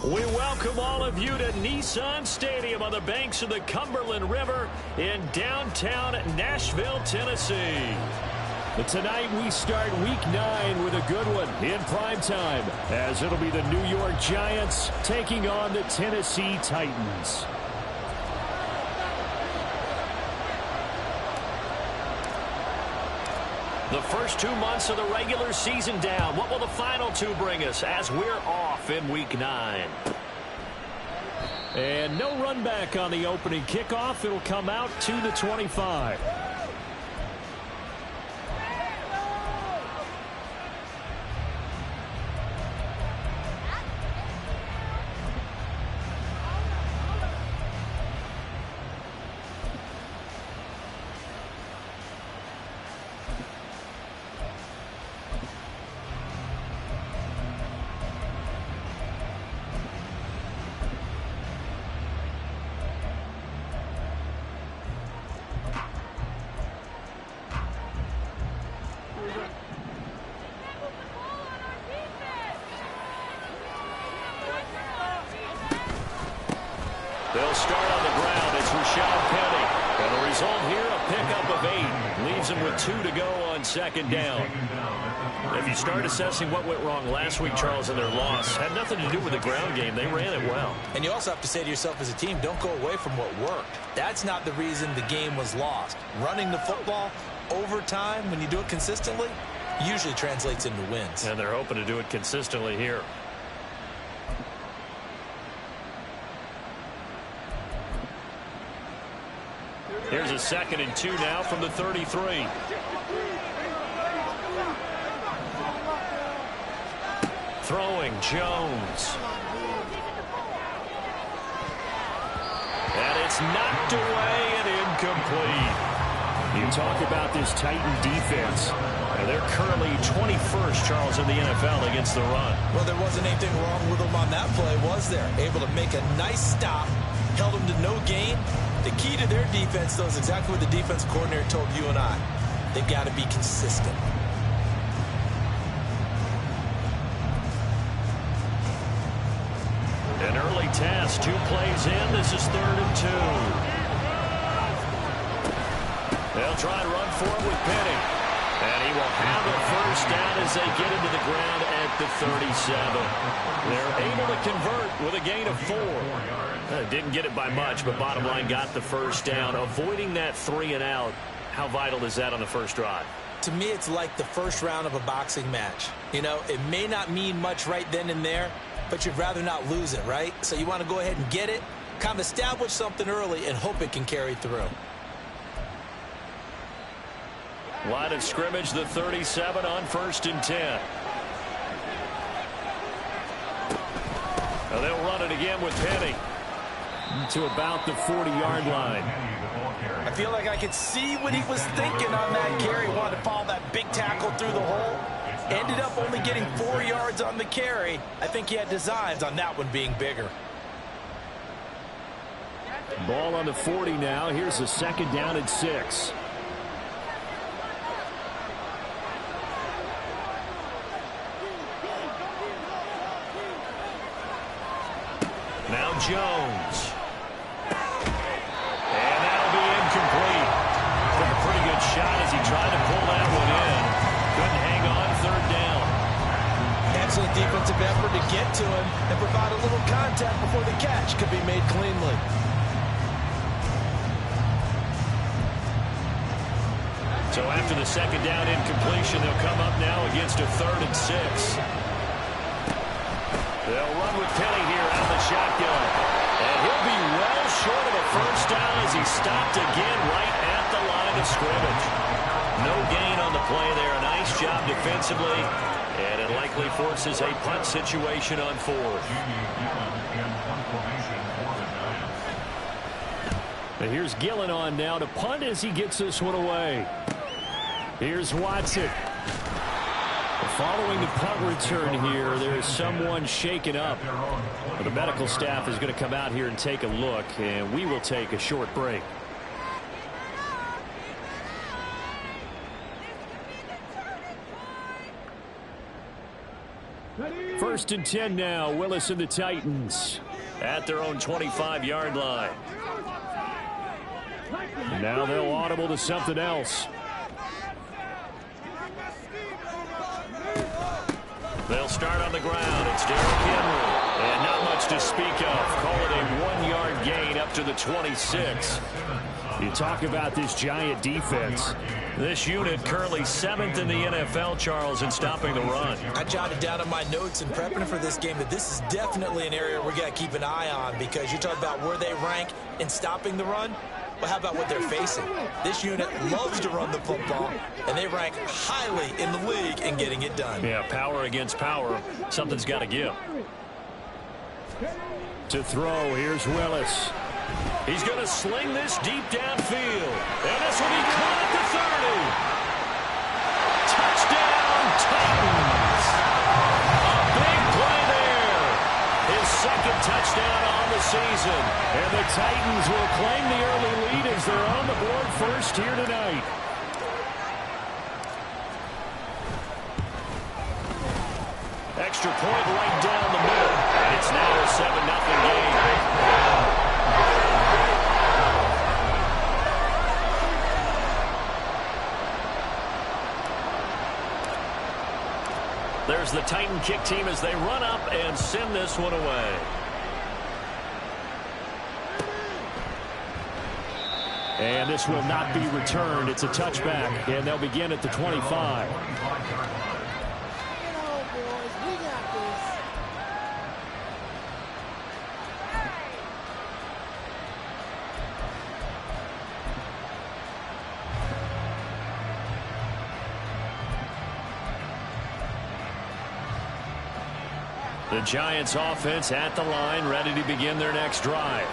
We welcome all of you to Nissan Stadium on the banks of the Cumberland River in downtown Nashville, Tennessee. But tonight we start Week 9 with a good one in primetime, as it'll be the New York Giants taking on the Tennessee Titans. The first 2 months of the regular season down. What will the final 2 bring us as we're off in Week 9? And no run back on the opening kickoff. It'll come out to the 25. They'll start on the ground. It's Rashad Penny. And the result here, a pickup of 8. Leaves him with 2 to go on second down. If you start assessing what went wrong last week, Charles, in their loss, had nothing to do with the ground game. They ran it well. And you also have to say to yourself as a team, don't go away from what worked. That's not the reason the game was lost. Running the football over time, when you do it consistently, usually translates into wins. And they're hoping to do it consistently here. Here's a 2nd and 2 now from the 33. Throwing Jones. And it's knocked away and incomplete. You talk about this Titan defense. And they're currently 21st, Charles, in the NFL against the run. Well, there wasn't anything wrong with them on that play, was there? Able to make a nice stop, held them to no gain. The key to their defense, though, is exactly what the defense coordinator told you and I. They've got to be consistent. An early task, 2 plays in. This is 3rd and 2. They'll try and run for it with Penny. And he will have a first down as they get into the ground at the 37. They're able to convert with a gain of 4. Didn't get it by much, but bottom line got the first down. Avoiding that 3 and out, how vital is that on the first drive? To me, it's like the first round of a boxing match. You know, it may not mean much right then and there, but you'd rather not lose it, right? So you want to go ahead and get it, kind of establish something early, and hope it can carry through. Line of scrimmage, the 37 on 1st and 10. And they'll run it again with Penny. To about the 40-yard line. I feel like I could see what he was thinking on that carry. Wanted to follow that big tackle through the hole. Ended up only getting 4 yards on the carry. I think he had designs on that one being bigger. Ball on the 40 now. Here's a 2nd down and 6. Now Jones. And that'll be incomplete. Took a pretty good shot as he tried to pull that one in. Couldn't hang on 3rd down. Excellent defensive effort to get to him and provide a little contact before the catch could be made cleanly. So after the 2nd down incompletion, they'll come up now against a 3rd and 6. They'll run with Penny here out of the shotgun. And he'll be well short of a first down as he stopped again right at the line of scrimmage. No gain on the play there. A nice job defensively. And it likely forces a punt situation on 4th. And here's Gillen on now to punt as he gets this one away. Here's Watson. Following the punt return here, there is someone shaken up. But the medical staff is going to come out here and take a look, and we will take a short break. Ready? First and 10 now. Willis and the Titans at their own 25-yard line. And now they'll audible to something else. They'll start on the ground. It's Derrick Henry. And not much to speak of. Call it a 1-yard gain up to the 26. You talk about this Giant defense. This unit currently 7th in the NFL, Charles, in stopping the run. I jotted down in my notes in prepping for this game that this is definitely an area we got to keep an eye on, because you talk about where they rank in stopping the run. Well, how about what they're facing? This unit loves to run the football, and they rank highly in the league in getting it done. Yeah, power against power. Something's got to give. To throw, here's Willis. He's going to sling this deep downfield. And this will be caught at the 30. Touchdown, Titans. A big play there. His second touchdown on the season. And the Titans will claim the early lead as they're on the board first here tonight. Extra point right down the middle. And it's now a 7-0 game. There's the Titan kick team as they run up and send this one away. And this will not be returned. It's a touchback, and they'll begin at the 25. The Giants offense at the line, ready to begin their next drive.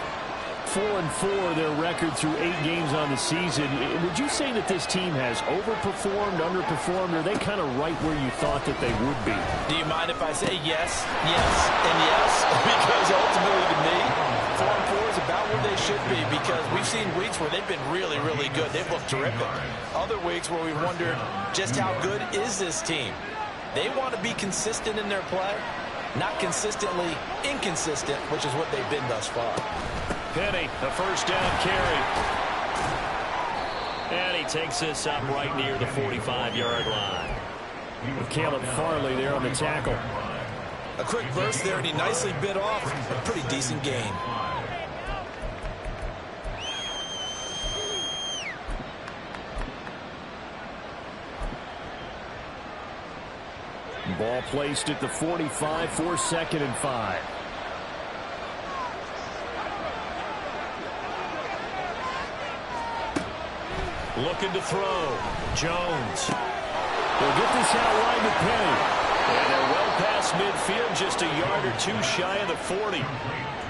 4-4 their record through 8 games on the season. Would you say that this team has overperformed, underperformed, or are they kind of right where you thought that they would be? Do you mind if I say yes, yes, and yes? Because ultimately to me, 4-4 is about where they should be, because we've seen weeks where they've been really, really good. They've looked terrific. Other weeks where we wondered just how good is this team. They want to be consistent in their play, not consistently inconsistent, which is what they've been thus far. Penny, the first down carry. And he takes this up right near the 45-yard line. Caleb Farley there on the tackle. A quick burst there, and he nicely bit off a pretty decent gain. Ball placed at the 45 for 2nd and 5. Looking to throw. Jones. They'll get this out wide to Penny. And they're well past midfield, just a yard or two shy of the 40.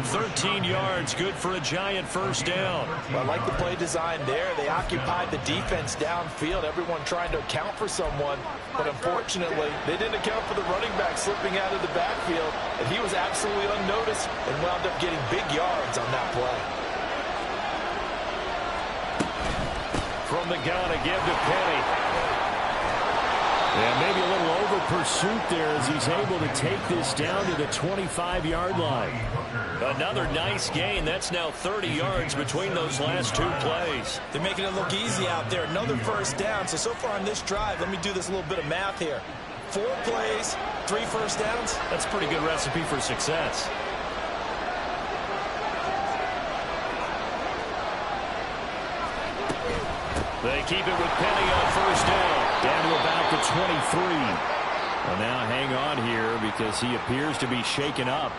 13 yards, good for a Giant first down. Well, I like the play design there. They occupied the defense downfield, everyone trying to account for someone. But unfortunately, they didn't account for the running back slipping out of the backfield. And he was absolutely unnoticed and wound up getting big yards on that play. From the gun, a give to Penny. And maybe a little over pursuit there as he's able to take this down to the 25-yard line. Another nice gain. That's now 30 yards between those last 2 plays. They're making it look easy out there. Another first down. So far on this drive, let me do this little bit of math here. 4 plays, 3 first downs. That's a pretty good recipe for success. They keep it with Penny on first down. Down to about the 23. Well, now hang on here because he appears to be shaken up.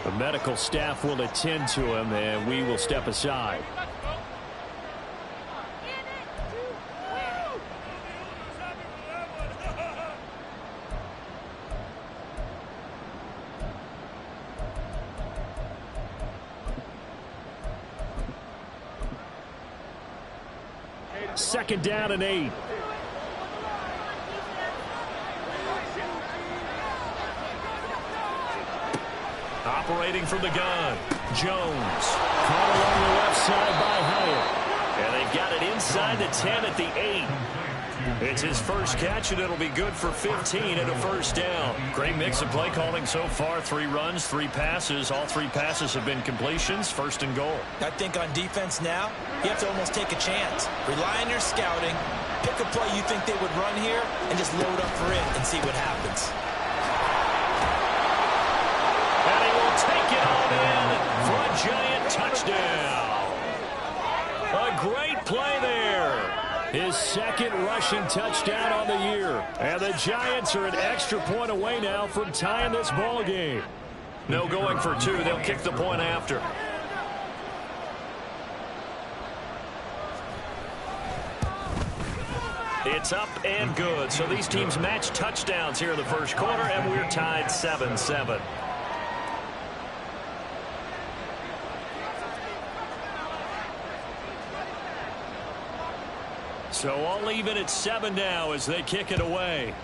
The medical staff will attend to him, and we will step aside. Second down and 8. Operating from the gun, Jones. Caught along the left side by Hyatt. And they've got it inside the 10 at the 8. It's his first catch, and it'll be good for 15 and a first down. Great mix of play calling so far. 3 runs, 3 passes. All 3 passes have been completions. First and goal. I think on defense now, you have to almost take a chance. Rely on your scouting. Pick a play you think they would run here, and just load up for it and see what happens. And he will take it on in for a giant touchdown. A great play there. His second rushing touchdown on the year. And the Giants are an extra point away now from tying this ball game. No going for 2. They'll kick the point after. It's up and good. So these teams match touchdowns here in the first quarter, and we're tied 7-7. So all even at 7 now as they kick it away.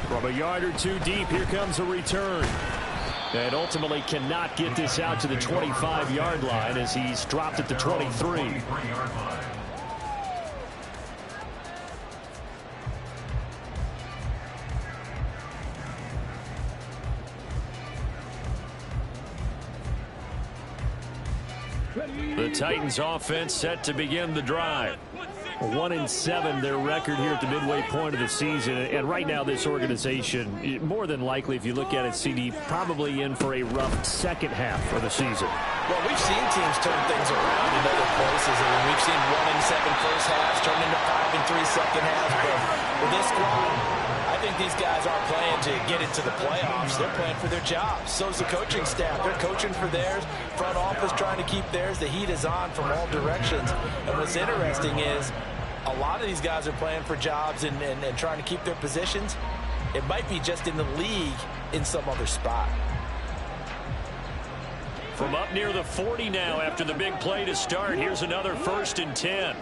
From a yard or 2 deep, here comes a return. And ultimately cannot get this out to the 25-yard line as he's dropped at the 23. The Titans offense set to begin the drive. 1-7 their record here at the midway point of the season, and right now this organization, more than likely, if you look at it, CD, probably in for a rough second half of the season. Well, we've seen teams turn things around in other places. I mean, we've seen 1-7 first halves turn into 5-3 second halves, but with this squad, I think these guys aren't playing to get into the playoffs. They're playing for their jobs. So is the coaching staff. They're coaching for theirs. Front office trying to keep theirs. The heat is on from all directions. And what's interesting is a lot of these guys are playing for jobs and trying to keep their positions. It might be just in the league in some other spot. From up near the 40 now after the big play to start. Here's another 1st and 10.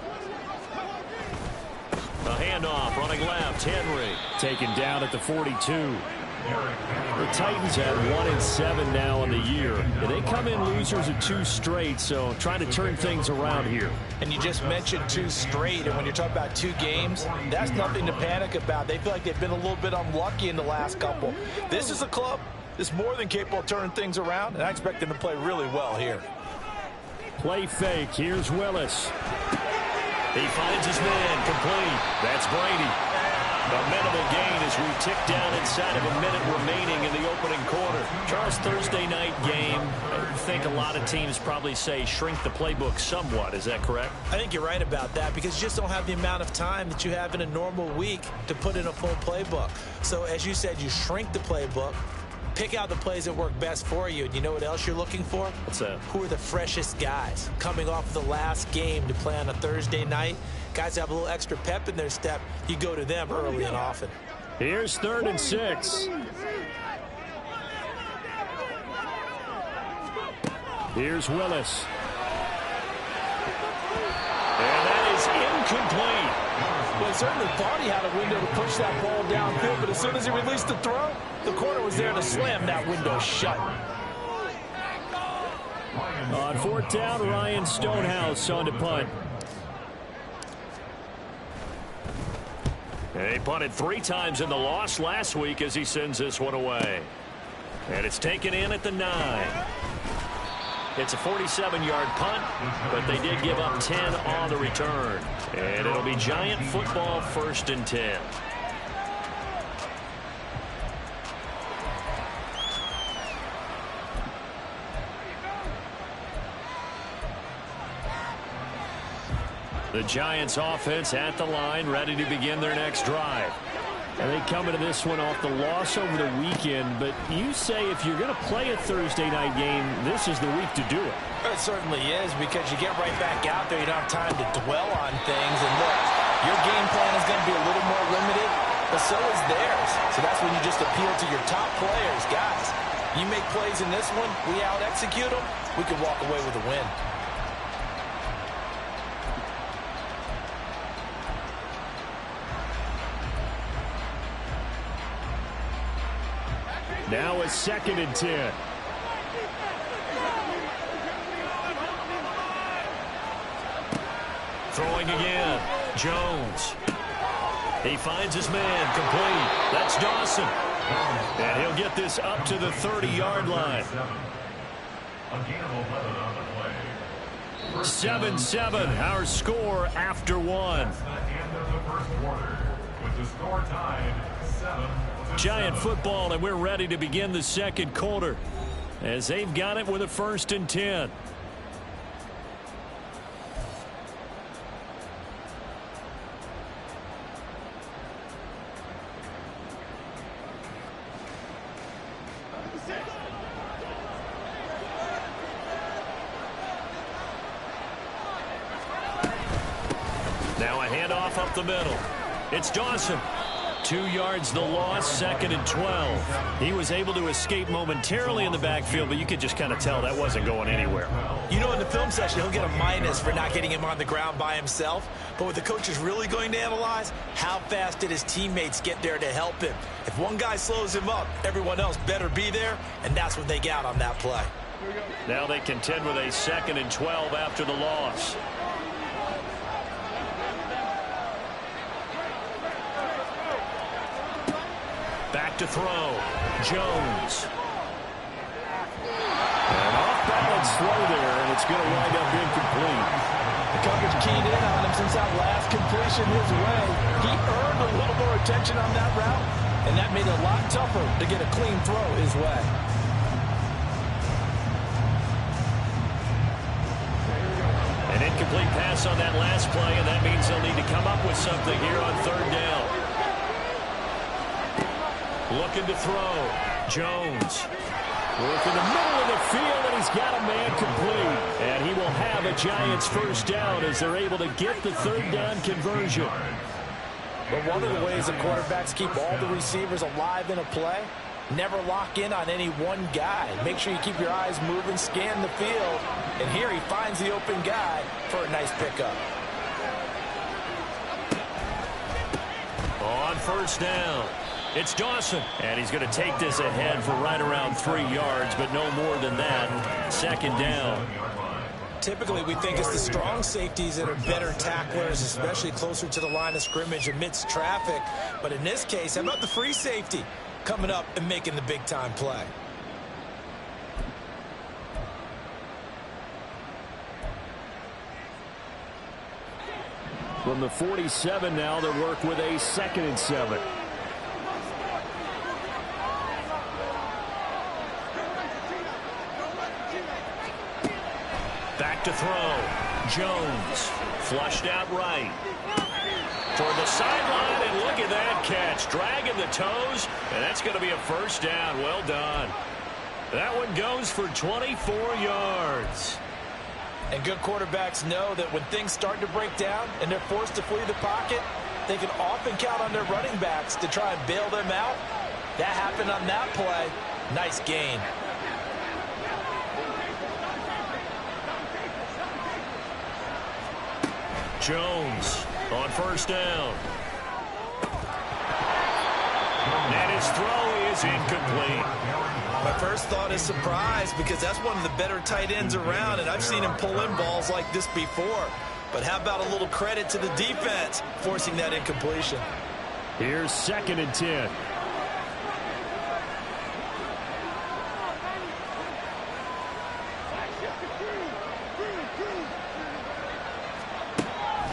A handoff, running left, Henry. Taken down at the 42. The Titans have 1-7 now on the year. They come in losers of 2 straight, so trying to turn things around here. And you just mentioned 2 straight, and when you're talking about 2 games, that's nothing to panic about. They feel like they've been a little bit unlucky in the last couple. This is a club that's more than capable of turning things around, and I expect them to play really well here. Play fake. Here's Willis. He finds his man, complete. That's Brady. A minimal gain as we tick down inside of a minute remaining in the opening quarter. Charles, Thursday night game, I think a lot of teams probably say shrink the playbook somewhat. Is that correct? I think you're right about that because you just don't have the amount of time that you have in a normal week to put in a full playbook. So as you said, you shrink the playbook. Pick out the plays that work best for you. And you know what else you're looking for? What's that? Who are the freshest guys coming off of the last game to play on a Thursday night? Guys have a little extra pep in their step. You go to them early and often. Here's 3rd and 6. Here's Willis. And that is incomplete. Well, he certainly thought he had a window to push that ball downfield, but as soon as he released the throw, the corner was there to slam that window shut. On 4th down, Ryan Stonehouse on to punt. He punted 3 times in the loss last week as he sends this one away. And it's taken in at the 9. It's a 47-yard punt, but they did give up 10 on the return. And it'll be Giant football 1st and 10. The Giants offense at the line, ready to begin their next drive. And they come into this one off the loss over the weekend, but you say if you're going to play a Thursday night game, this is the week to do it. It certainly is because you get right back out there. You don't have time to dwell on things. And look, your game plan is going to be a little more limited, but so is theirs. So that's when you just appeal to your top players. Guys, you make plays in this one, we out-execute them, we could walk away with a win. Now it's 2nd and 10. Throwing again. Jones. He finds his man. Complete. That's Dawson. And he'll get this up to the 30-yard line. 7-7, our score after one. Giant football, and we're ready to begin the second quarter as they've got it with a 1st and 10. Now a handoff up the middle. It's Dawson. 2 yards the loss, 2nd and 12. He was able to escape momentarily in the backfield, but you could just kind of tell that wasn't going anywhere. You know, in the film session, he'll get a minus for not getting him on the ground by himself. But what the coach is really going to analyze, how fast did his teammates get there to help him? If one guy slows him up, everyone else better be there, and that's what they got on that play. Now they contend with a 2nd and 12 after the loss. Back to throw. Jones. An off-balance throw there, and it's going to wind up incomplete. The coverage keyed in on him since that last completion his way. He earned a little more attention on that route, and that made it a lot tougher to get a clean throw his way. An incomplete pass on that last play, and that means they'll need to come up with something here on 3rd down. Looking to throw. Jones. Work in the middle of the field, and he's got a man complete. And he will have a Giants 1st down as they're able to get the 3rd down conversion. But one of the ways the quarterbacks keep all the receivers alive in a play, never lock in on any one guy. Make sure you keep your eyes moving, scan the field. And here he finds the open guy for a nice pickup. On 1st down. It's Dawson, and he's going to take this ahead for right around 3 yards, but no more than that. 2nd down. Typically, we think it's the strong safeties that are better tacklers, especially closer to the line of scrimmage amidst traffic. But in this case, how about the free safety coming up and making the big-time play? From the 47 now, they work with a 2nd and 7. Back to throw. Jones. Flushed out right. Toward the sideline, and look at that catch. Dragging the toes, and that's going to be a 1st down. Well done. That one goes for 24 yards. And good quarterbacks know that when things start to break down and they're forced to flee the pocket, they can often count on their running backs to try and bail them out. That happened on that play. Nice gain. Jones on 1st down. And his throw is incomplete. My first thought is surprise, because that's one of the better tight ends around, and I've seen him pull in balls like this before. But how about a little credit to the defense forcing that incompletion? Here's 2nd and 10.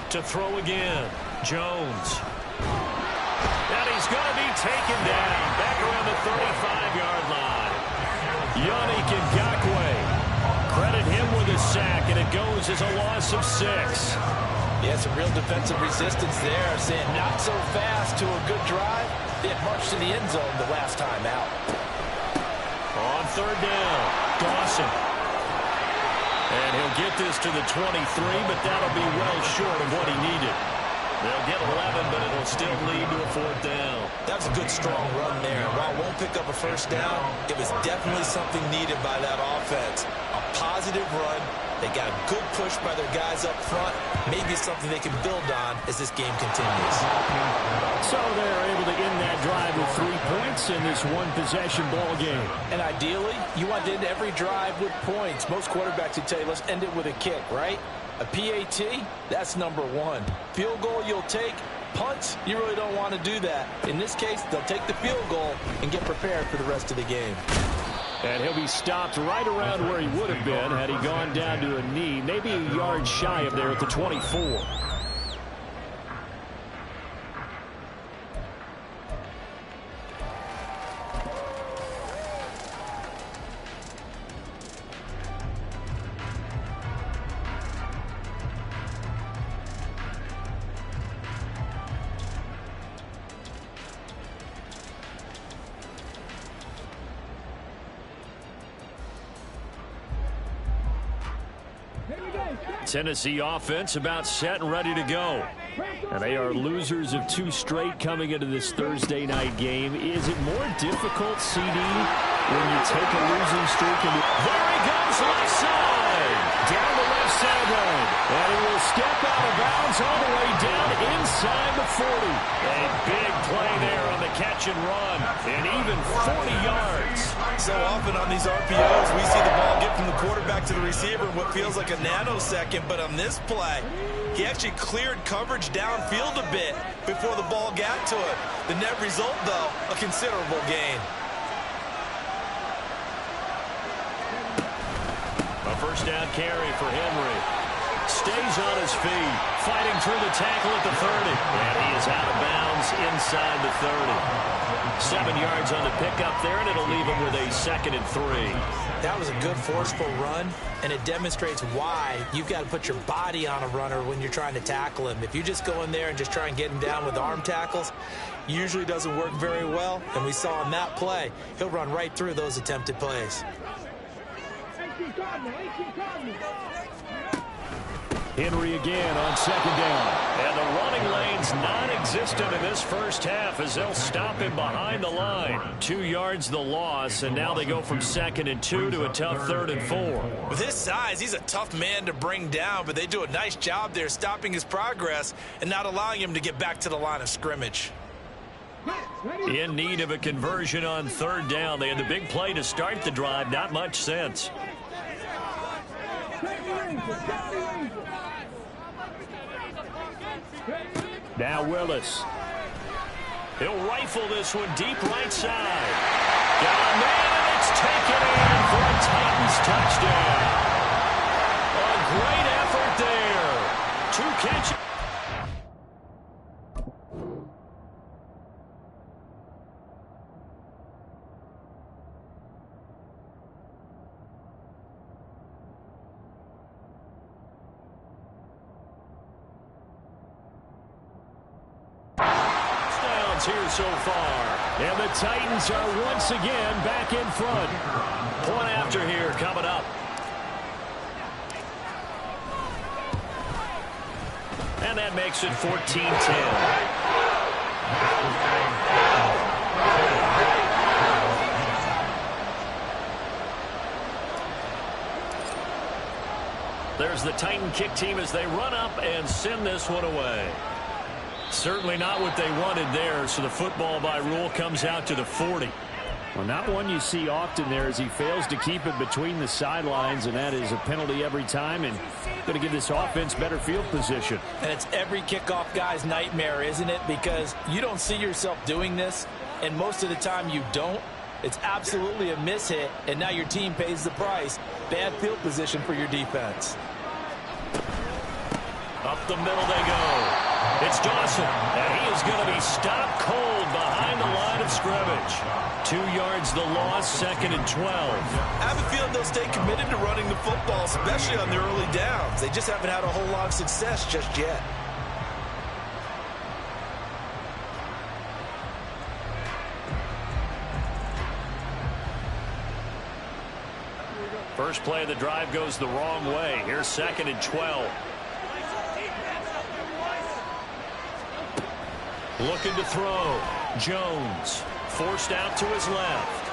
To throw again. Jones. And he's going to be taken down back around the 35-yard line. Yannick Ngakoue. Credit him with a sack, and it goes as a loss of 6. Yeah, some real defensive resistance there, saying not so fast to a good drive. They had marched to the end zone the last time out. On 3rd down, Dawson. And he'll get this to the 23, but that'll be well short of what he needed. They'll get 11, but it'll still lead to a 4th down. That was a good, strong run there. While it won't pick up a 1st down, it was definitely something needed by that offense. A positive run. They got a good push by their guys up front. Maybe something they can build on as this game continues. So they're able to end that drive with 3 points in this one-possession ball game. And ideally, you want to end every drive with points. Most quarterbacks would tell you, let's end it with a kick, right? A PAT, that's number one. Field goal you'll take. Punts, you really don't want to do that. In this case, they'll take the field goal and get prepared for the rest of the game. And he'll be stopped right around where he would have been had he gone down to a knee, maybe a yard shy of there at the 24. Tennessee offense about set and ready to go. And they are losers of 2 straight coming into this Thursday night game. Is it more difficult, CD, when you take a losing streak? And there he goes left side. Down the left sideline. And he will step out of bounds all the way down inside the 40. A big play there on the catch and run. And even 40 yards. So often on these RPOs, we see the ball get from the quarterback to the receiver in what feels like a nanosecond. But on this play, he actually cleared coverage downfield a bit before the ball got to it. The net result, though, a considerable gain. A first down carry for Henry. Stays on his feet, fighting through the tackle at the 30. And he is out of bounds inside the 30. 7 yards on the pickup there, and it'll leave him with a 2nd and 3. That was a good forceful run, and it demonstrates why you've got to put your body on a runner when you're trying to tackle him. If you just go in there and just try and get him down with arm tackles, usually doesn't work very well. And we saw in that play, he'll run right through those attempted plays. Henry again on 2nd down. And the running lane's non-existent in this first half as they'll stop him behind the line. 2 yards the loss, and now they go from 2nd and 2 to a tough 3rd and 4. With his size, he's a tough man to bring down, but they do a nice job there stopping his progress and not allowing him to get back to the line of scrimmage. In need of a conversion on 3rd down. They had the big play to start the drive. Not much sense. Now Willis. He'll rifle this one deep right side. Got a man, and it's taken in for a Titans touchdown. A great effort there. 2 catches. Here so far. And the Titans are once again back in front. Point after here coming up. And that makes it 14-10. There's the Titan kick team as they run up and send this one away. Certainly not what they wanted there, so the football by rule comes out to the 40. Well, not one you see often there as he fails to keep it between the sidelines, and that is a penalty every time, and going to give this offense better field position. And it's every kickoff guy's nightmare, isn't it? Because you don't see yourself doing this, and most of the time you don't. It's absolutely a mishit, and now your team pays the price. Bad field position for your defense. Up the middle they go. It's Dawson, and he is going to be stopped cold behind the line of scrimmage. 2 yards the loss, 2nd and 12. I have a feeling they'll stay committed to running the football, especially on their early downs. They just haven't had a whole lot of success just yet. First play of the drive goes the wrong way. Here's 2nd and 12. Looking to throw. Jones forced out to his left.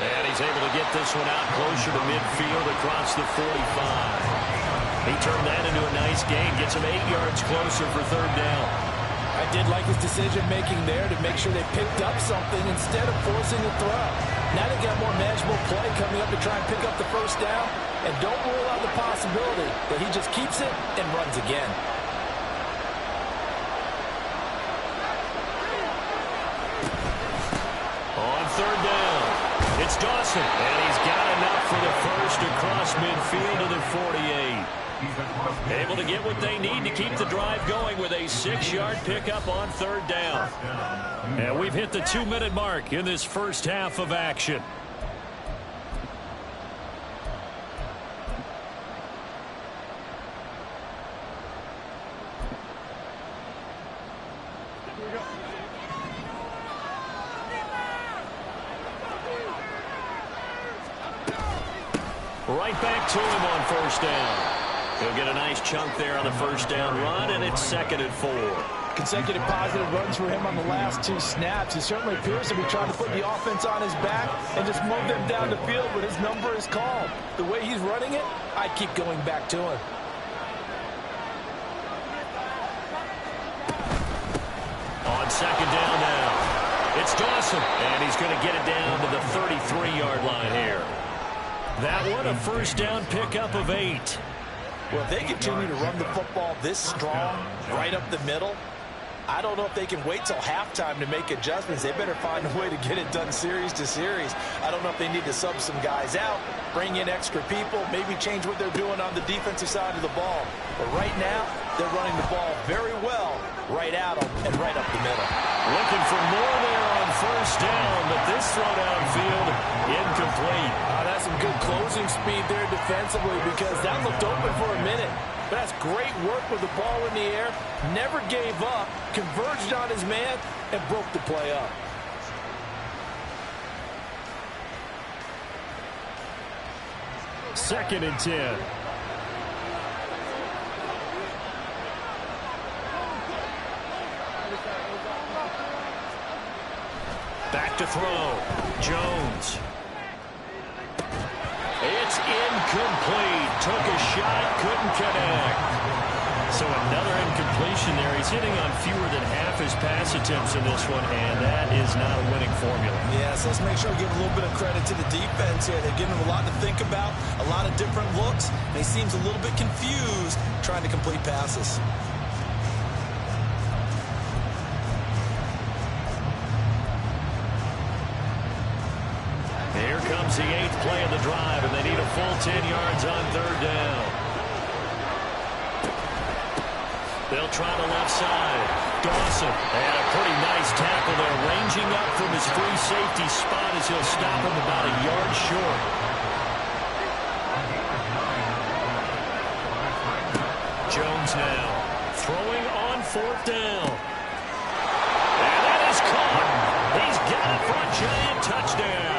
And he's able to get this one out closer to midfield across the 45. He turned that into a nice gain. Gets him 8 yards closer for 3rd down. I did like his decision-making there to make sure they picked up something instead of forcing a throw. Now they got more manageable play coming up to try and pick up the first down, and don't rule out the possibility that he just keeps it and runs again. On third down, it's Dawson, and he's got enough for the first across midfield to the 48. Able to get what they need to keep the drive going with a 6-yard pickup on third down. And we've hit the 2-minute mark in this first half of action. Right back to him on first down. He'll get a nice chunk there on the first down run, and it's 2nd and 4. Consecutive positive runs for him on the last 2 snaps. He certainly appears to be trying to put the offense on his back and just move them down the field, but his number is called. The way he's running it, I keep going back to him. On second down now, it's Dawson, and he's going to get it down to the 33-yard line here. That one, a first down pickup of 8. Well, if they continue to run the football this strong, right up the middle, I don't know if they can wait till halftime to make adjustments. They better find a way to get it done series to series. I don't know if they need to sub some guys out, bring in extra people, maybe change what they're doing on the defensive side of the ball. But right now, they're running the ball very well right at them and right up the middle. Looking for more there on first down, but this throw downfield incomplete. That's some good closing speed there defensively because that looked open for a minute. But that's great work with the ball in the air. Never gave up, converged on his man, and broke the play up. Second and 10. Back to throw. Jones. It's incomplete. Took a shot, couldn't connect. So another incompletion there. He's hitting on fewer than half his pass attempts in this one, and that is not a winning formula. Yeah, so let's make sure we give a little bit of credit to the defense here. They're giving him a lot to think about, a lot of different looks, and he seems a little bit confused trying to complete passes. Here comes the 8th play of the drive, and they need a full 10 yards on third down. They'll try the left side. Dawson, and a pretty nice tackle there, ranging up from his free safety spot as he'll stop him about a yard short. Jones now throwing on fourth down. And that is caught. He's got it for a giant touchdown.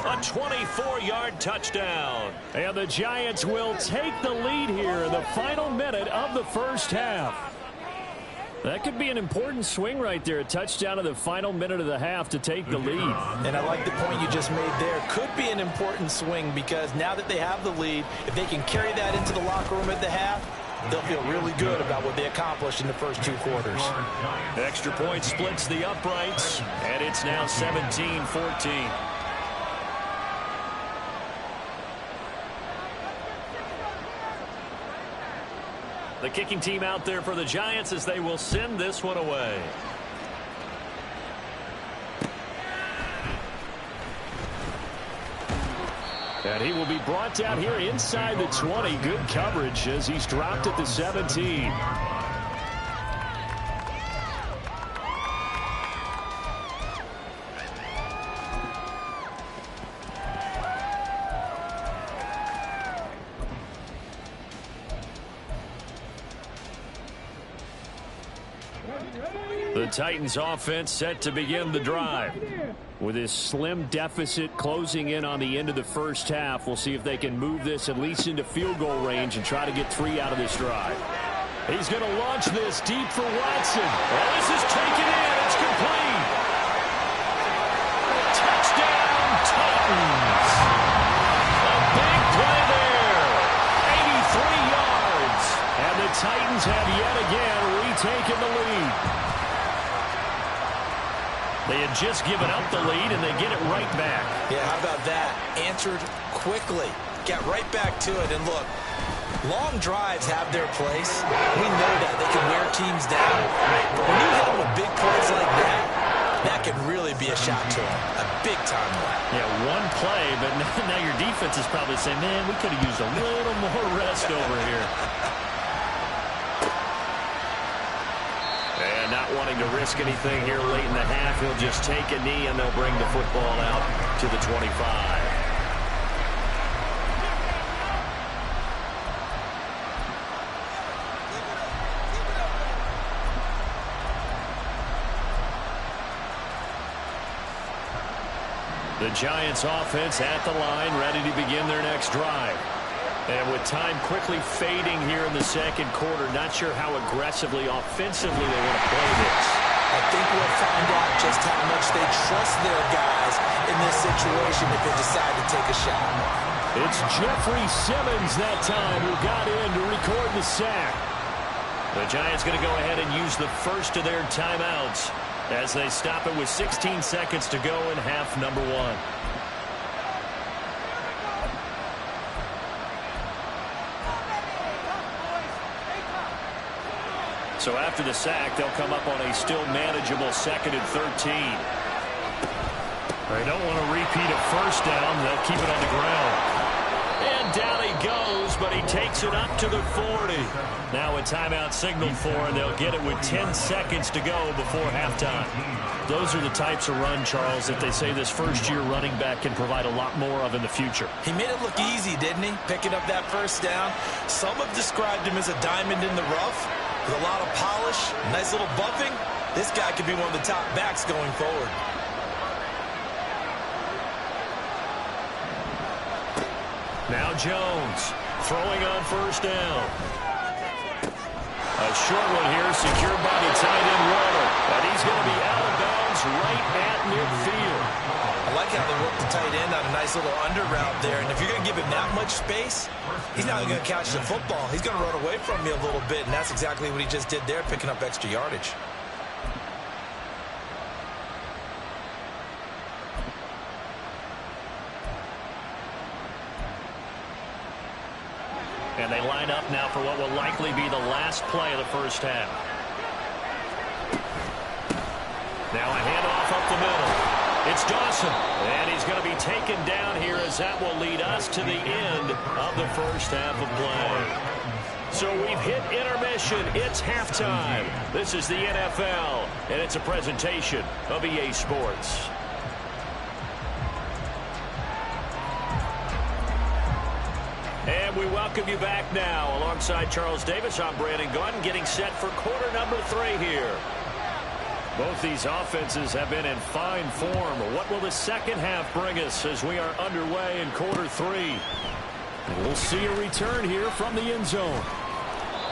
A 24-yard touchdown. And the Giants will take the lead here in the final minute of the first half. That could be an important swing right there. A touchdown in the final minute of the half to take the lead. And I like the point you just made there. Could be an important swing because now that they have the lead, if they can carry that into the locker room at the half, they'll feel really good about what they accomplished in the first 2 quarters. Extra point splits the uprights, and it's now 17-14. The kicking team out there for the Giants as they will send this one away. And he will be brought down here inside the 20. Good coverage as he's dropped at the 17. The Titans offense set to begin the drive. With this slim deficit closing in on the end of the first half, we'll see if they can move this at least into field goal range and try to get 3 out of this drive. He's going to launch this deep for Watson. Oh, this is taken in. It's complete. Touchdown, Titans. A big play there. 83 yards. And the Titans have yet again retaken the lead. They had just given up the lead, and they get it right back. Yeah, how about that? Answered quickly. Got right back to it. And look, long drives have their place. We know that. They can wear teams down. But when you hit them with big plays like that, that can really be a shot to them. A big-time one. Yeah, one play, but now your defense is probably saying, man, we could have used a little more rest over here. And not wanting to risk anything here late in the half, he'll just take a knee, and they'll bring the football out to the 25. The Giants offense at the line, ready to begin their next drive. And with time quickly fading here in the second quarter, not sure how aggressively, offensively they want to play this. I think we'll find out just how much they trust their guys in this situation if they decide to take a shot. It's Jeffrey Simmons that time who got in to record the sack. The Giants going to go ahead and use the first of their timeouts as they stop it with 16 seconds to go in half number one. So after the sack, they'll come up on a still manageable 2nd and 13. They don't want to repeat a first down. They'll keep it on the ground. And down he goes, but he takes it up to the 40. Now a timeout signaled for, and they'll get it with 10 seconds to go before halftime. Those are the types of run, Charles, that they say this first-year running back can provide a lot more of in the future. He made it look easy, didn't he? Picking up that first down. Some have described him as a diamond in the rough. With a lot of polish, nice little buffing, this guy could be one of the top backs going forward. Now Jones throwing on first down. A short one here, secured by the tight end Waller. And he's going to be out of bounds right at midfield. I like how they work the tight end on a nice little under route there. And if you're going to give him that much space, he's not going to catch the football. He's going to run away from me a little bit, and that's exactly what he just did there, picking up extra yardage. And they line up now for what will likely be the last play of the first half. Now a handoff up the middle. It's Dawson, and he's going to be taken down here as that will lead us to the end of the first half of play. So we've hit intermission. It's halftime. This is the NFL, and it's a presentation of EA Sports. And we welcome you back now. Alongside Charles Davis, I'm Brandon Gordon, getting set for quarter number 3 here. Both these offenses have been in fine form. What will the second half bring us as we are underway in quarter 3? And we'll see a return here from the end zone.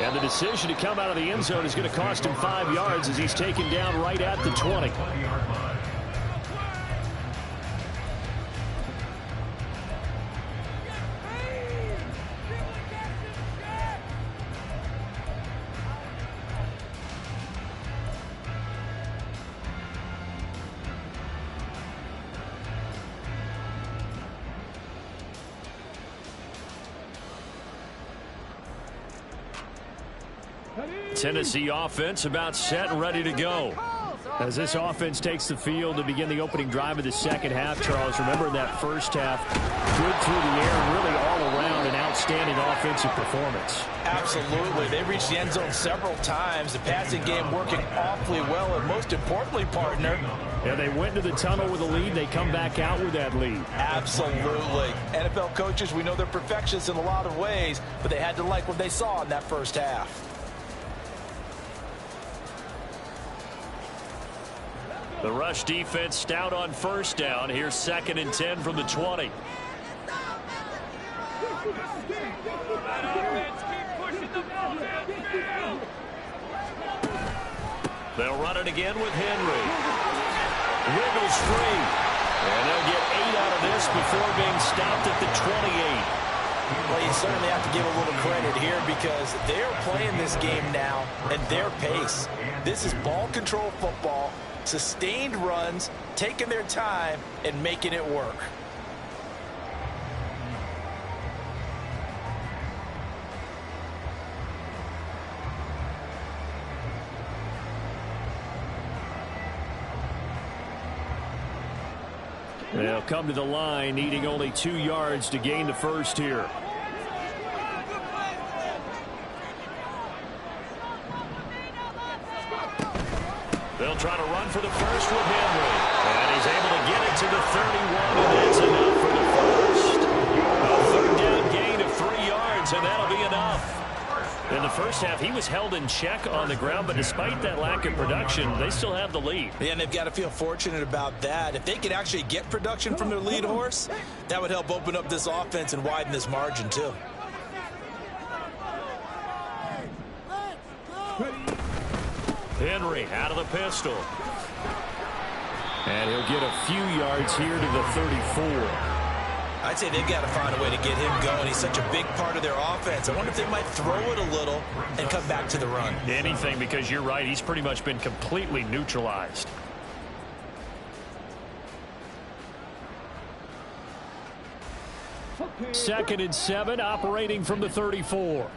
And the decision to come out of the end zone is going to cost him 5 yards as he's taken down right at the 20. Tennessee offense about set and ready to go. As this offense takes the field to begin the opening drive of the second half, Charles, remember in that first half, good through the air, really all around an outstanding offensive performance. Absolutely. They reached the end zone several times. The passing game working awfully well, and most importantly, partner, yeah, they went to the tunnel with a lead. They come back out with that lead. Absolutely. NFL coaches, we know they're perfectionists in a lot of ways, but they had to like what they saw in that first half. The rush defense stout on first down. Here's 2nd and 10 from the 20. They'll run it again with Henry. Wiggles free. And they'll get 8 out of this before being stopped at the 28. Well, you certainly have to give a little credit here because they're playing this game now at their pace. This is ball control football. Sustained runs, taking their time, and making it work. They'll come to the line, needing only 2 yards to gain the first here. They'll try to run for the first with Henry. And he's able to get it to the 31, and that's enough for the first. A third down gain of 3 yards, and that'll be enough. In the first half, he was held in check on the ground, but despite that lack of production, they still have the lead. Yeah, and they've got to feel fortunate about that. If they could actually get production from their lead horse, that would help open up this offense and widen this margin, too. Henry out of the pistol. And he'll get a few yards here to the 34. I'd say they've got to find a way to get him going. He's such a big part of their offense. I wonder if they might throw it a little and come back to the run. Anything, because you're right. He's pretty much been completely neutralized. Second and 7, operating from the 34.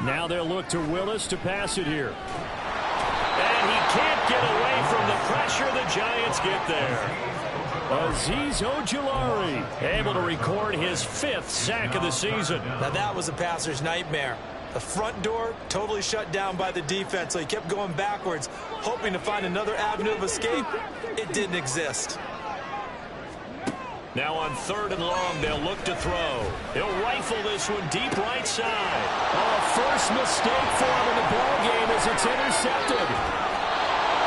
Now they'll look to Willis to pass it here. And he can't get away from the pressure. The Giants get there. Azeez Ojulari able to record his 5th sack of the season. Now that was a passer's nightmare. The front door totally shut down by the defense, so he kept going backwards, hoping to find another avenue of escape. It didn't exist. Now on 3rd and long, they'll look to throw. He'll rifle this one deep right side. Oh, first mistake for him in the ball game as it's intercepted.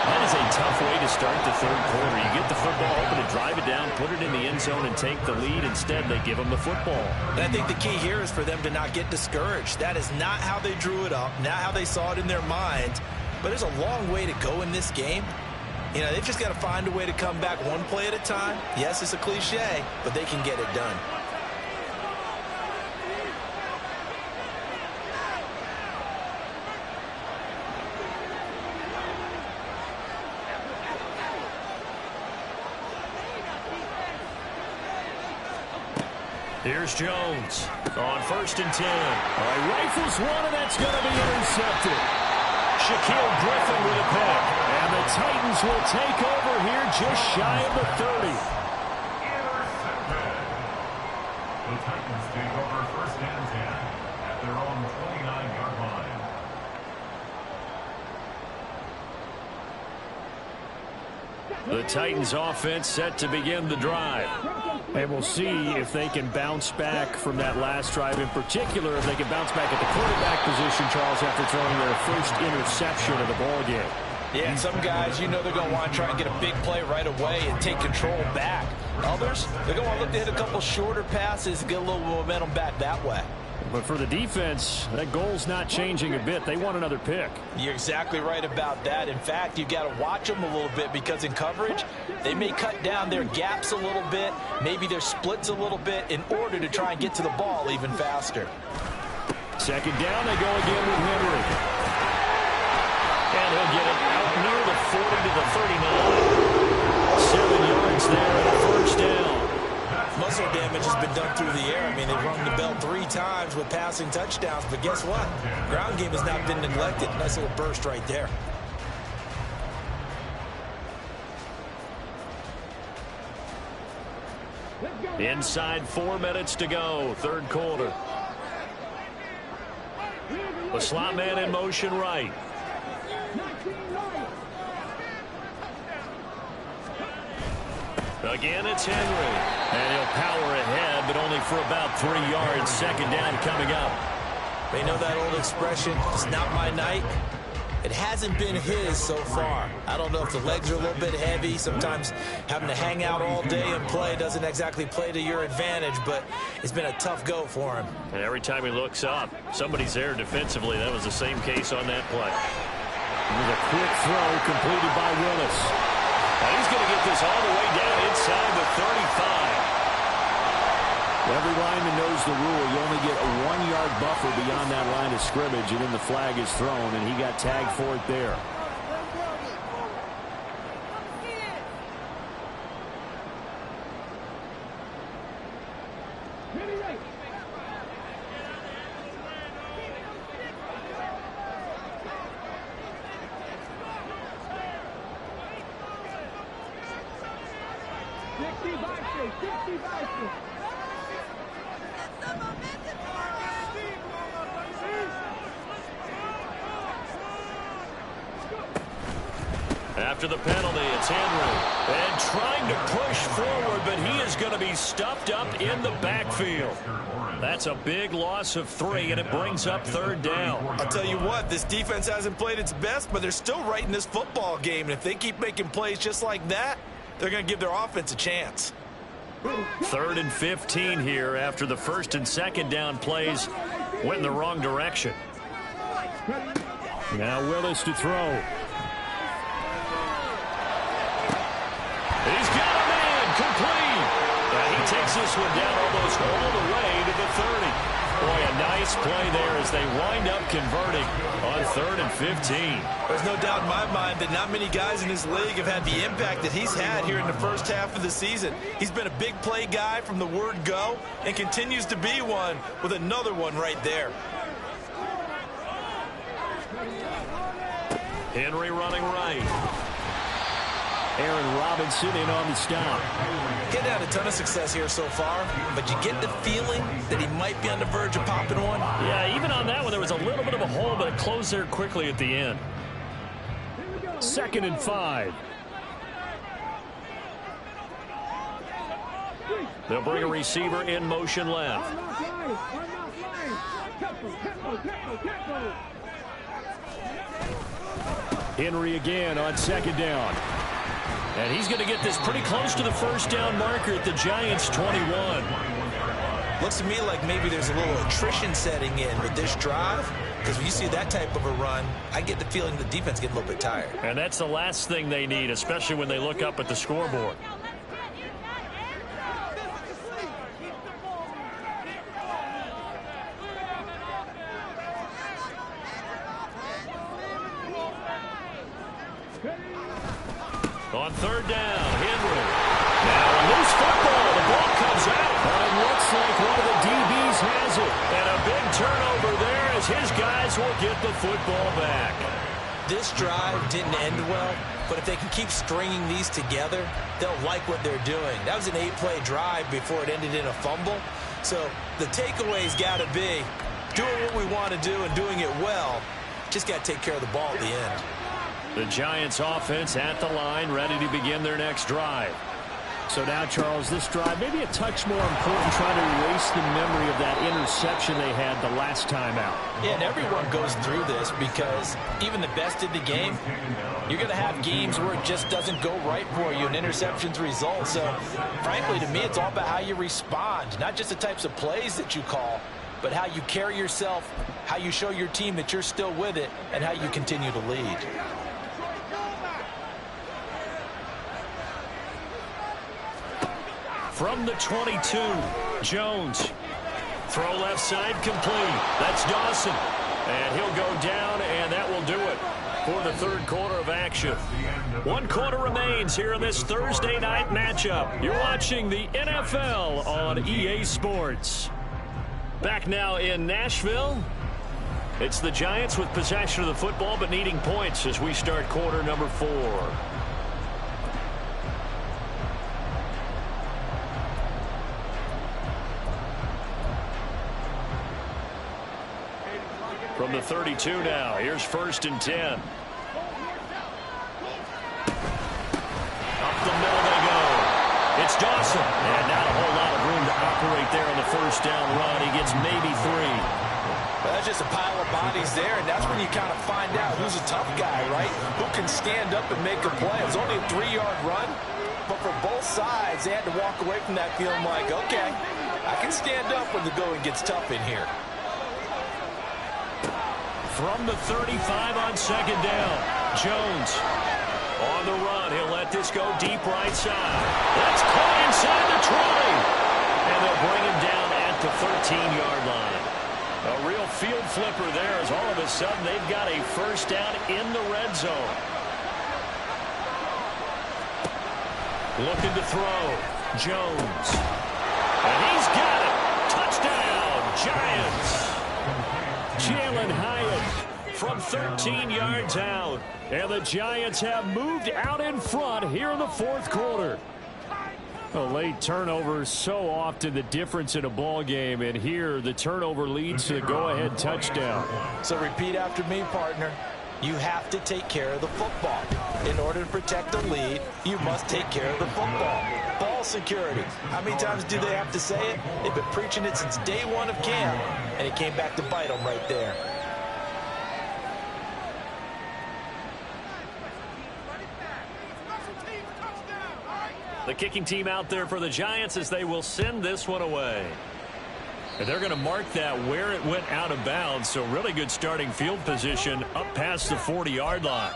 That is a tough way to start the 3rd quarter. You get the football open to drive it down, put it in the end zone, and take the lead. Instead, they give him the football. And I think the key here is for them to not get discouraged. That is not how they drew it up, not how they saw it in their minds. But there's a long way to go in this game. You know, they've just got to find a way to come back one play at a time. Yes, it's a cliche, but they can get it done. Here's Jones on 1st and 10. All right, rifles one, and that's going to be intercepted. Shaquille Griffin with a pick. And the Titans will take over here just shy of the 30. The Titans take over 1st and 10 at their own 29-yard line. The Titans offense set to begin the drive. And we'll see if they can bounce back from that last drive, in particular if they can bounce back at the quarterback position, Charles, after throwing their first interception of the ball game. Yeah, and some guys, you know, they're going to want to try and get a big play right away and take control back. Others, they're going to look to hit a couple shorter passes and get a little momentum back that way. But for the defense, that goal's not changing a bit. They want another pick. You're exactly right about that. In fact, you've got to watch them a little bit because in coverage, they may cut down their gaps a little bit, maybe their splits a little bit in order to try and get to the ball even faster. Second down, they go again with Henry. And he'll get it out near the 40 to the 39. 7 yards there and a first down. Muscle damage has been done through the air. I mean, they've rung the bell 3 times with passing touchdowns, but guess what? Ground game has not been neglected. Nice little burst right there. Inside 4 minutes to go, 3rd quarter. The slot man in motion right. Again, it's Henry. And he'll power ahead, but only for about 3 yards. Second down coming up. They know that old expression, it's not my night. It hasn't been his so far. I don't know if the legs are a little bit heavy. Sometimes having to hang out all day and play doesn't exactly play to your advantage, but it's been a tough go for him. And every time he looks up, somebody's there defensively. That was the same case on that play. With a quick throw completed by Willis. Now he's going to get this all the way down inside the 35. Every lineman knows the rule. You only get a 1-yard buffer beyond that line of scrimmage, and then the flag is thrown, and he got tagged for it there. After the penalty, it's Henry. And trying to push forward, but he is going to be stuffed up in the backfield. That's a big loss of 3, and it brings up 3rd down. I'll tell you what, this defense hasn't played its best, but they're still right in this football game. And if they keep making plays just like that, they're going to give their offense a chance. 3rd and 15 here after the 1st and 2nd down plays went in the wrong direction. Now Willis to throw. He's got a man complete. And he takes this one down almost all the way to the 30. Boy, a nice play there as they wind up converting on 3rd and 15. There's no doubt in my mind that not many guys in this league have had the impact that he's had here in the first half of the season. He's been a big play guy from the word go and continues to be one with another one right there. Henry running right. Aaron Robinson in on the stop. He's had a ton of success here so far, but you get the feeling that he might be on the verge of popping one. Yeah, even on that one, there was a little bit of a hole, but it closed there quickly at the end. 2nd and 5. They'll bring a receiver in motion left. Henry again on 2nd down. And he's going to get this pretty close to the 1st down marker at the Giants' 21. Looks to me like maybe there's a little attrition setting in with this drive, because when you see that type of a run, I get the feeling the defense getting a little bit tired. And that's the last thing they need, especially when they look up at the scoreboard. On 3rd down, Henry. Now a loose football. The ball comes out. It looks like one of the DBs has it. And a big turnover there as his guys will get the football back. This drive didn't end well, but if they can keep stringing these together, they'll like what they're doing. That was an 8-play drive before it ended in a fumble. So the takeaway's got to be doing what we want to do and doing it well. Just got to take care of the ball at the end. The Giants offense at the line, ready to begin their next drive. So now, Charles, this drive maybe a touch more important, trying to erase the memory of that interception they had the last time out. Yeah, and everyone goes through this because even the best in the game, you're going to have games where it just doesn't go right for you and interceptions result. So, frankly, to me, it's all about how you respond, not just the types of plays that you call, but how you carry yourself, how you show your team that you're still with it, and how you continue to lead. From the 22, Jones. Throw left side complete. That's Dawson. And he'll go down, and that will do it for the 3rd quarter of action. 1 quarter remains here in this Thursday night matchup. You're watching the NFL on EA Sports. Back now in Nashville. It's the Giants with possession of the football, but needing points as we start quarter number 4. From the 32 now, here's 1st and 10. Up the middle they go. It's Dawson. And not a whole lot of room to operate there on the 1st down run. He gets maybe 3. Well, that's just a pile of bodies there, and that's when you kind of find out who's a tough guy, right? Who can stand up and make a play. It was only a 3-yard run, but for both sides, they had to walk away from that feeling like, okay, I can stand up when the going gets tough in here. From the 35 on 2nd down, Jones on the run. He'll let this go deep right side. That's caught inside the 20. And they'll bring him down at the 13-yard line. A real field flipper there as all of a sudden they've got a first down in the red zone. Looking to throw. Jones. And he's got it. Touchdown, Giants. Jalen Hyatt from 13 yards out. And the Giants have moved out in front here in the fourth quarter. A late turnover so often the difference in a ball game, and here the turnover leads to the go-ahead touchdown. So repeat after me, partner. You have to take care of the football. In order to protect the lead, you must take care of the football. Ball security. How many times do they have to say it? They've been preaching it since day one of camp, and it came back to bite them right there. The kicking team out there for the Giants as they will send this one away. And they're going to mark that where it went out of bounds, so really good starting field position up past the 40-yard line.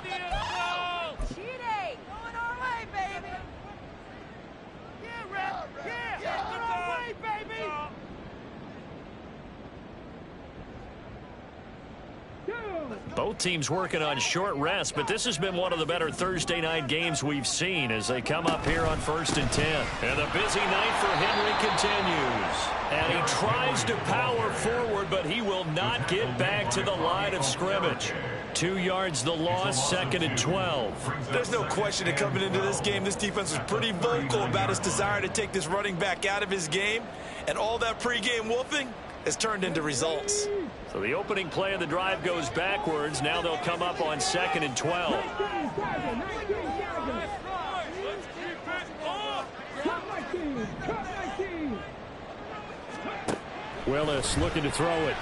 Both teams working on short rest, but this has been one of the better Thursday night games we've seen as they come up here on 1st and 10. And the busy night for Henry continues. And he tries to power forward, but he will not get back to the line of scrimmage. 2 yards the loss, 2nd and 12. There's no question that coming into this game, this defense was pretty vocal about its desire to take this running back out of his game. And all that pregame wolfing has turned into results. So the opening play of the drive goes backwards. Now they'll come up on 2nd and 12. Willis looking to throw it.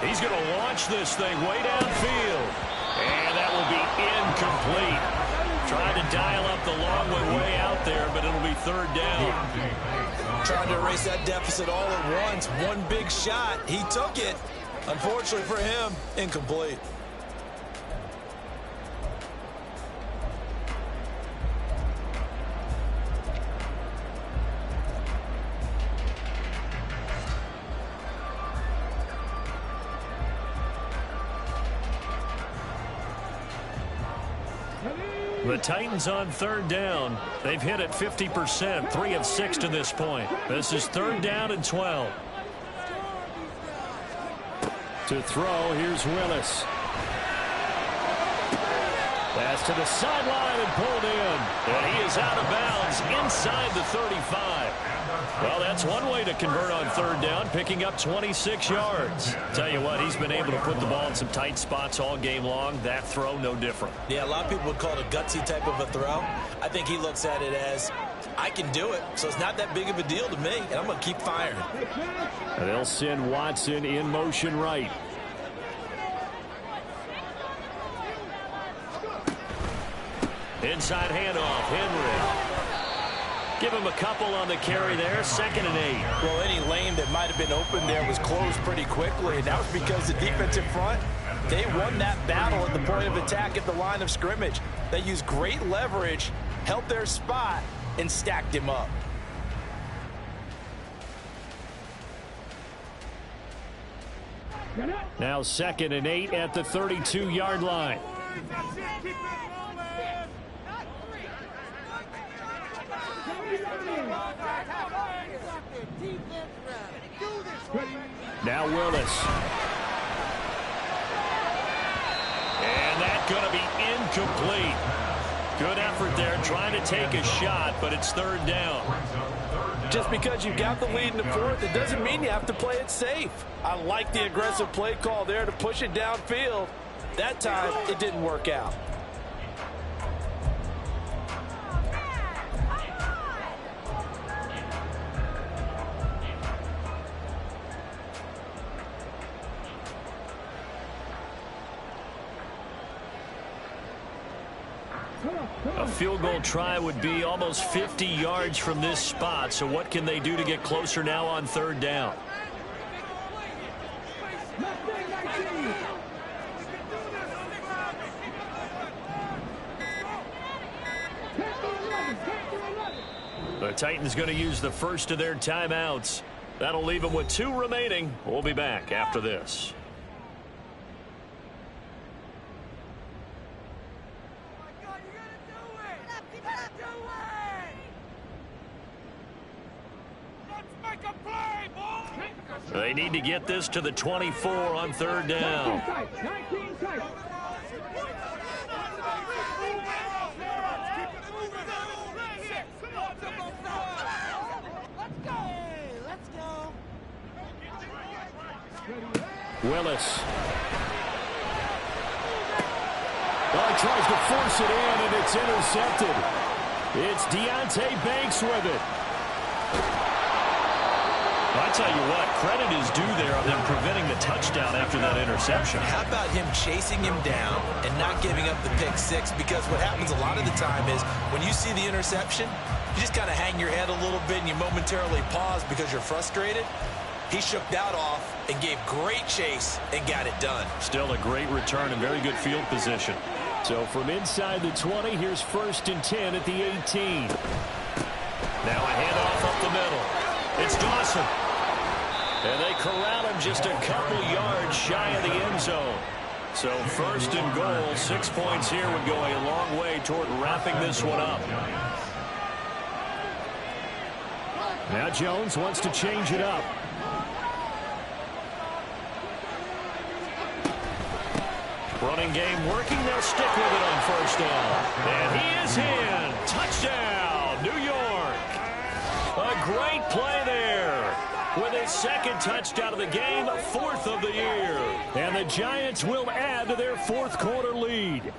He's going to launch this thing way downfield. And that will be incomplete. Trying to dial up the long one way out there, but it'll be 3rd down. Trying to erase that deficit all at once. One big shot. He took it. Unfortunately for him, incomplete. The Titans on 3rd down. They've hit it 50%, 3 of 6 to this point. This is 3rd down and 12. To throw, here's Willis. Pass to the sideline and pulled in. And he is out of bounds inside the 35. Well, that's one way to convert on 3rd down, picking up 26 yards. Tell you what, he's been able to put the ball in some tight spots all game long. That throw, no different. Yeah, a lot of people would call it a gutsy type of a throw. I think he looks at it as, I can do it, so it's not that big of a deal to me, and I'm going to keep firing. And they'll send Watson in motion right. Inside handoff, Henry. Give him a couple on the carry there, 2nd and 8. Well, any lane that might have been open there was closed pretty quickly, and that was because the defensive front, they won that battle at the point of attack at the line of scrimmage. They used great leverage, held their spot, and stacked him up. Now 2nd and 8 at the 32-yard line. Now Willis. And that's going to be incomplete. Good effort there trying to take a shot, but it's 3rd down. Just because you got the lead in the 4th, it doesn't mean you have to play it safe. I like the aggressive play call there to push it downfield. That time, it didn't work out. A field goal try would be almost 50 yards from this spot, so what can they do to get closer now on 3rd down? The Titans going to use the first of their timeouts. That'll leave them with 2 remaining. We'll be back after this. They need to get this to the 24 on 3rd down. Willis. Well, he tries to force it in, and it's intercepted. It's Deonte Banks with it. I tell you what, credit is due there on them preventing the touchdown after that interception. How about him chasing him down and not giving up the pick 6? Because what happens a lot of the time is when you see the interception, you just kind of hang your head a little bit and you momentarily pause because you're frustrated. He shook that off and gave great chase and got it done. Still a great return and very good field position. So from inside the 20, here's 1st and 10 at the 18. Now a handoff up the middle. It's Dawson. And they corral him just a couple yards shy of the end zone. So 1st and goal, 6 points here would go a long way toward wrapping this one up. Now Jones wants to change it up. Running game working. They'll stick with it on 1st down. And he is in. Touchdown, New York. A great play there. With his 2nd touchdown of the game, 4th of the year. And the Giants will add to their 4th quarter lead.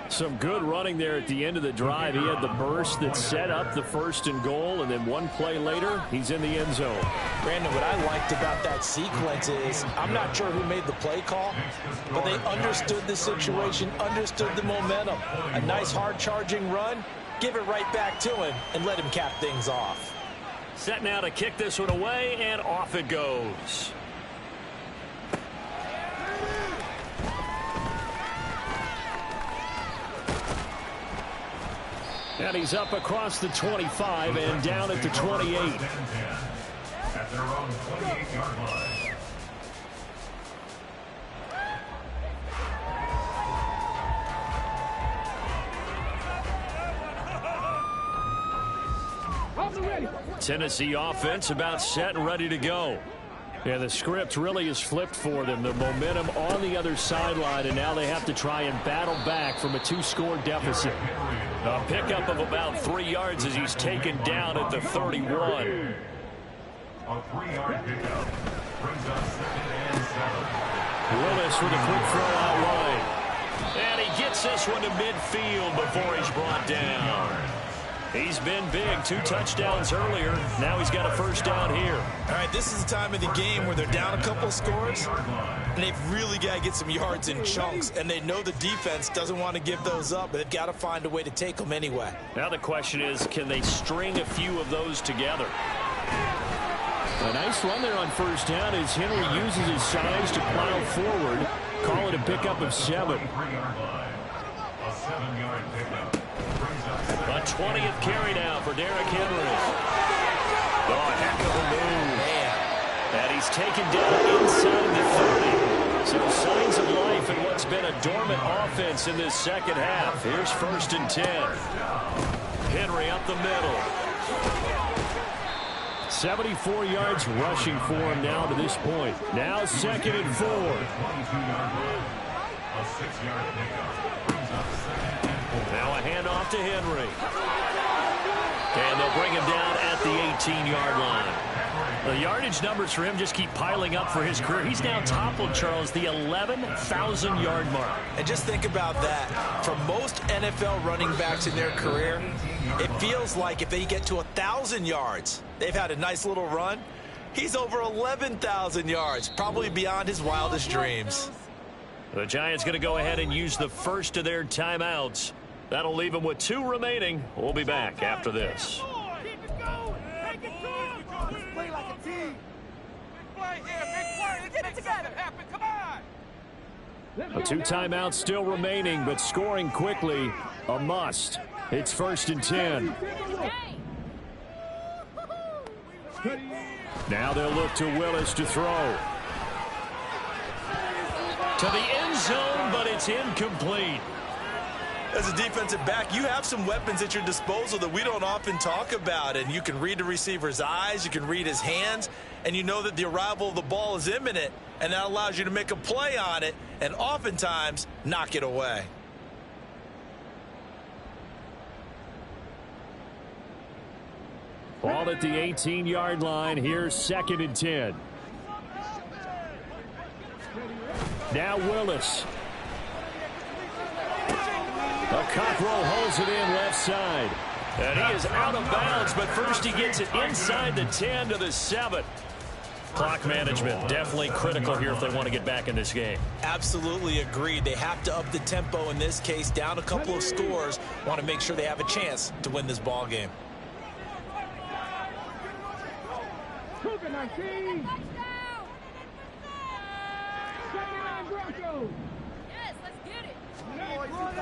Some good running there at the end of the drive. He had the burst that set up the 1st and goal, and then one play later, he's in the end zone. Brandon, what I liked about that sequence is I'm not sure who made the play call, but they understood the situation, understood the momentum. A nice hard-charging run, give it right back to him, and let him cap things off. Set now to kick this one away, and off it goes. And he's up across the 25 and down at the 28. At their own 28-yard line. Tennessee offense about set and ready to go. Yeah, the script really is flipped for them. The momentum on the other sideline, and now they have to try and battle back from a 2-score deficit. A pickup of about 3 yards as he's taken down at the 31. A 3-yard pickup brings up 2nd and 7. Willis with a quick throw out wide. And he gets this one to midfield before he's brought down. He's been big. 2 touchdowns earlier. Now he's got a 1st down here. All right, this is the time of the game where they're down a couple of scores, and they've really got to get some yards in chunks, and they know the defense doesn't want to give those up, but they've got to find a way to take them anyway. Now the question is, can they string a few of those together? A nice run there on 1st down as Henry uses his size to plow forward. Call it a pickup of 7. A 7-yard pickup. A 20th carry now for Derrick Henry. Oh, a heck of a move. Man. And he's taken down inside the 30. So signs of life in what's been a dormant offense in this 2nd half. Here's 1st and 10. Henry up the middle. 74 yards rushing for him now to this point. Now 2nd and 4. A 6-yard pickup brings up 2nd. Now a handoff to Henry. And they'll bring him down at the 18-yard line. The yardage numbers for him just keep piling up for his career. He's now toppled, Charles, the 11,000-yard mark. And just think about that. For most NFL running backs in their career, it feels like if they get to 1,000 yards, they've had a nice little run. He's over 11,000 yards, probably beyond his wildest dreams. The Giants going to go ahead and use the first of their timeouts. That'll leave them with 2 remaining. We'll be back after this. A 2 timeouts still remaining, but scoring quickly, a must. It's 1st and 10. Now they'll look to Willis to throw. To the end zone, but it's incomplete. As a defensive back, you have some weapons at your disposal that we don't often talk about. And you can read the receiver's eyes, you can read his hands, and you know that the arrival of the ball is imminent. And that allows you to make a play on it and oftentimes knock it away. Ball at the 18-yard line. Here's 2nd and 10. Now Willis. Cockrell holds it in left side. And he is out of bounds, but first he gets it inside the 10 to the 7. Clock management definitely critical here if they want to get back in this game. Absolutely agreed. They have to up the tempo in this case, down a couple of scores. Want to make sure they have a chance to win this ball game.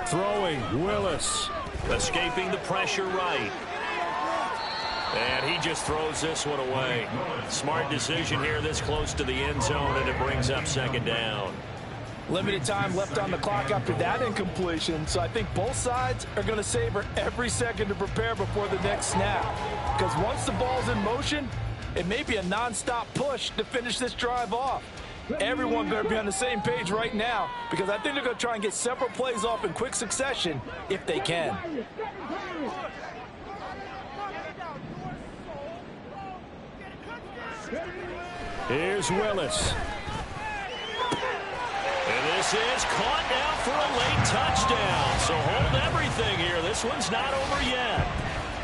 Throwing, Willis. Escaping the pressure right. And he just throws this one away. Smart decision here this close to the end zone, and it brings up 2nd down. Limited time left on the clock after that incompletion, so I think both sides are going to savor every second to prepare before the next snap. Because once the ball's in motion, it may be a non-stop push to finish this drive off. Everyone going to be on the same page right now because I think they're going to try and get several plays off in quick succession if they can. Here's Willis. And this is caught now for a late touchdown. So hold everything here. This one's not over yet.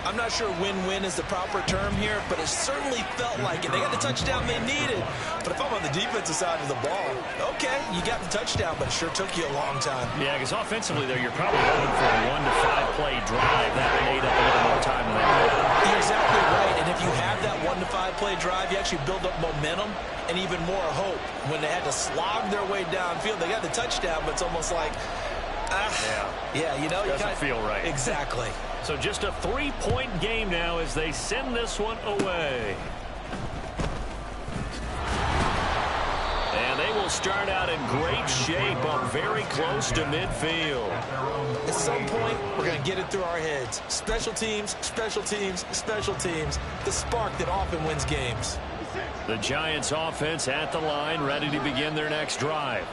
I'm not sure win-win is the proper term here, but it certainly felt like it. They got the touchdown they needed. But if I'm on the defensive side of the ball, okay, you got the touchdown, but it sure took you a long time. Yeah, because offensively, though, you're probably hoping for a 1 to 5 play drive. That ate up a little more time than that. You're exactly right. And if you have that 1 to 5 play drive, you actually build up momentum and even more hope. When they had to slog their way downfield, they got the touchdown, but it's almost like, yeah, you know, doesn't feel right. Exactly. So just a 3-point game now as they send this one away. And they will start out in great shape up very close to midfield. At some point, we're going to get it through our heads. Special teams, special teams, special teams. The spark that often wins games. The Giants offense at the line, ready to begin their next drive.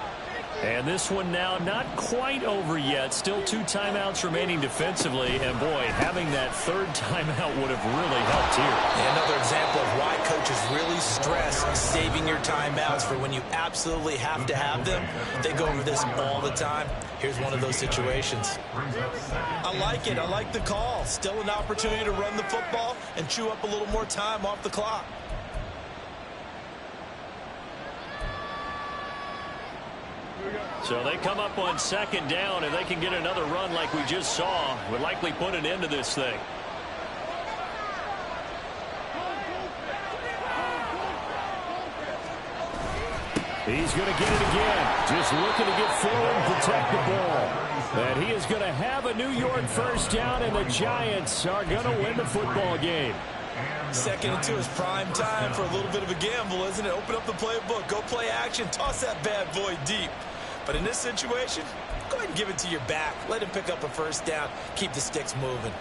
And this one now not quite over yet. Still 2 timeouts remaining defensively. And, boy, having that 3rd timeout would have really helped here. And another example of why coaches really stress saving your timeouts for when you absolutely have to have them. They go over this all the time. Here's one of those situations. I like it. I like the call. Still an opportunity to run the football and chew up a little more time off the clock. So they come up on 2nd down, and they can get another run like we just saw. Would likely put an end to this thing. He's going to get it again. Just looking to get forward and protect the ball. And he is going to have a New York 1st down, and the Giants are going to win the football game. 2nd and 2 is prime time for a little bit of a gamble, isn't it? Open up the playbook, go play action, toss that bad boy deep. But in this situation, go ahead and give it to your back. Let him pick up a 1st down. Keep the sticks moving.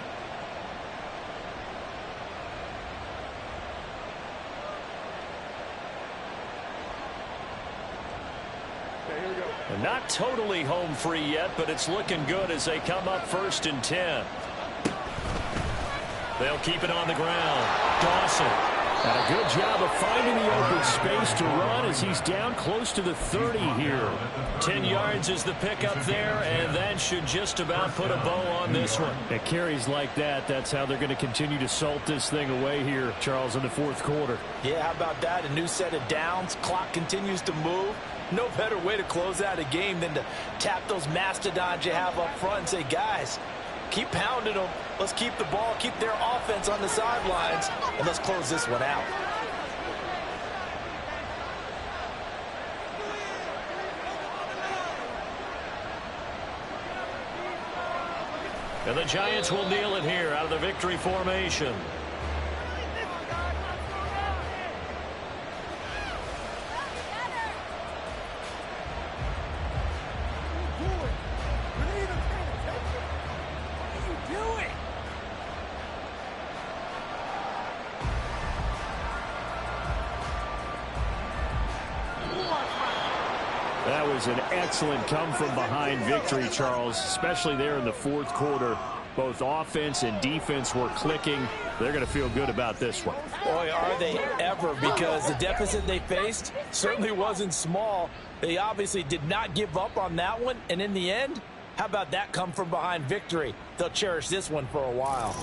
And not totally home free yet, but it's looking good as they come up 1st and 10. They'll keep it on the ground. Dawson. And a good job of finding the open space to run as he's down close to the 30 here. 10 yards is the pickup there, and that should just about put a bow on this one. At carries like that, that's how they're going to continue to salt this thing away here, Charles, in the 4th quarter. Yeah, how about that? A new set of downs. Clock continues to move. No better way to close out a game than to tap those mastodons you have up front and say, guys, keep pounding them. Let's keep the ball, keep their offense on the sidelines, and let's close this one out. And the Giants will kneel it here out of the victory formation. That was an excellent come-from-behind victory, Charles, especially there in the fourth quarter. Both offense and defense were clicking. They're going to feel good about this one. Boy, are they ever, because the deficit they faced certainly wasn't small. They obviously did not give up on that one, and in the end, how about that come-from-behind victory? They'll cherish this one for a while.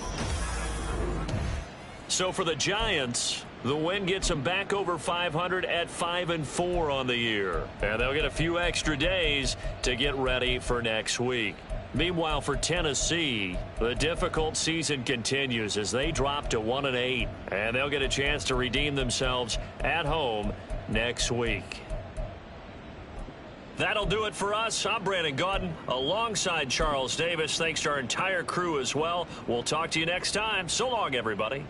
So for the Giants, the win gets them back over 500 at 5-4 on the year. And they'll get a few extra days to get ready for next week. Meanwhile, for Tennessee, the difficult season continues as they drop to 1-8. And they'll get a chance to redeem themselves at home next week. That'll do it for us. I'm Brandon Gaudin alongside Charles Davis. Thanks to our entire crew as well. We'll talk to you next time. So long, everybody.